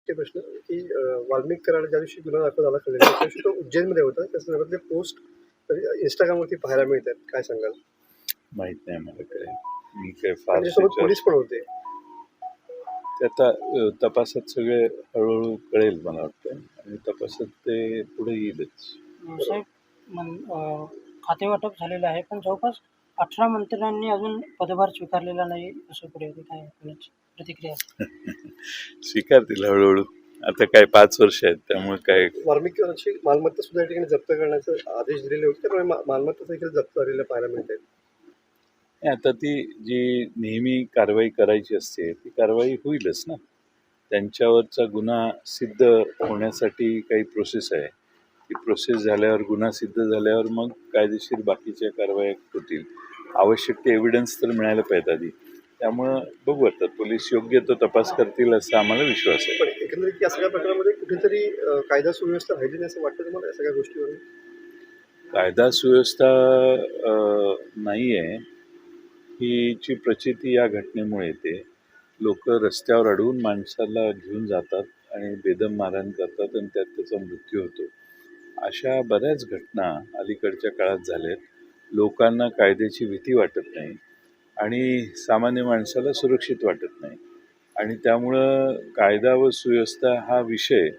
वाटते प्रश्न की वाल्मिक कराड ज्या दिवशी गुन्हा दाखल झाला कळलेला त्या दिवशी तो उज्जैनमध्ये होता. त्या संदर्भातले पोस्ट इंस्टाग्रामवरती पाहायला मिळतात. काय सांगाल? माहित नाही मला काय. मी काय फार त्यांच्यासोबत पोलीस पण होते. ते आता तपासात सगळे हळूहळू कळेल मला वाटतं आणि तपासात ते पुढे येईलच. साहेब खातेवाटप झालेलं आहे पण जवळपास 18 मंत्र्यांनी अजून पदभार स्वीकारलेला नाही असं पुढे होते. काय कोणाची प्रतिक्रिया? स्वीकारतील हळूहळू. आता काय 5 वर्ष आहेत त्यामुळे काय. वाल्मिक कराडची मालमत्ता सुद्धा या ठिकाणी जप्त करण्याचे आदेश दिलेले होते. त्यामुळे मालमत्ता देखील जप्त झालेल्या पाहायला मिळते. आता ती जी नेहमी कारवाई करायची असते ती कारवाई होईलच ना. त्यांच्यावरचा गुन्हा सिद्ध होण्यासाठी काही प्रोसेस आहे. ती प्रोसेस झाल्यावर गुन्हा सिद्ध झाल्यावर मग कायदेशीर बाकीच्या कारवाया होतील. आवश्यक ते एव्हिडन्स तर मिळायला पाहिजे आधी. त्यामुळं बघू आता पोलीस योग्य तो तपास करतील असा आम्हाला विश्वास आहे. पण एकंदरीत या सगळ्या प्रकारामध्ये कुठेतरी कायदा सुव्यवस्था राहिली नाही असं वाटतं तुम्हाला या सगळ्या गोष्टीवर? कायदा सुव्यवस्था नाही आहे हीची प्रचिती या घटनेमुळे येते. लोक रस्त्यावर अडवून माणसाला घेऊन जातात आणि बेदम मारहाण करतात आणि त्यात त्याचा मृत्यू होतो. अशा बऱ्याच घटना अलीकडच्या काळात झाल्यात. लोकांना कायद्याची भीती वाटत नाही आणि सामान्य माणसाला सुरक्षित वाटत नाही आणि त्यामुळं कायदा व सुव्यवस्था हा विषय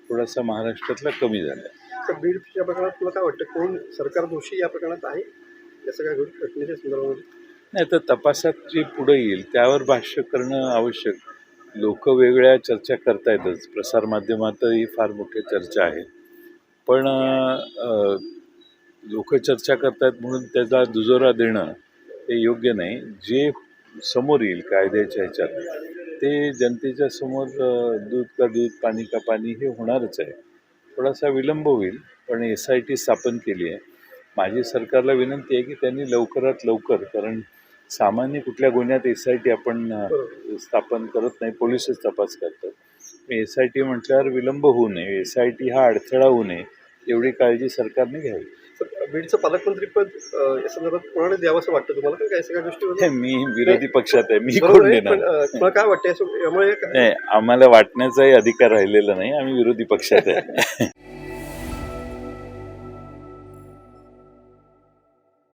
थोडासा महाराष्ट्रातला कमी झाला आहे. तर बीडच्या प्रकरणात तुला काय वाटतं, कोण सरकार दोषी या प्रकरणात आहे या सगळ्या घटनेच्या संदर्भामध्ये? नाही तर तपासात जे पुढे येईल त्यावर भाष्य करणं आवश्यक. लोक वेगळ्या चर्चा करतायतच, प्रसारमाध्यमातही फार मोठ्या चर्चा आहेत, पण लोक चर्चा करतायत म्हणून त्याचा दुजोरा देणं हे योग्य नाही. जे समोर येईल कायद्याच्या ह्याच्यात ते जनतेच्या समोर दूध का दूध पाणी का पाणी हे होणारच आहे. थोडासा विलंब होईल पण SIT स्थापन केली आहे. माझी सरकारला विनंती आहे की त्यांनी लवकरात लवकर, कारण सामान्य कुठल्या गुन्ह्यात SIT आपण स्थापन करत नाही, पोलीसच तपास करतात. SIT म्हटल्यावर विलंब होऊ नये, SIT हा अडथळा होऊ नये एवढी काळजी सरकारने घ्यावी. बीडचं पालकमंत्रीपद या संदर्भात कोणाला द्यावं असं वाटतं तुम्हाला? का काय सगळ्या गोष्टी मी विरोधी पक्षात आहे, मी कोण देणार? तुम्हाला काय वाटतं यामुळे? नाही, आम्हाला वाटण्याचाही अधिकार राहिलेला नाही, आम्ही विरोधी पक्षात आहे.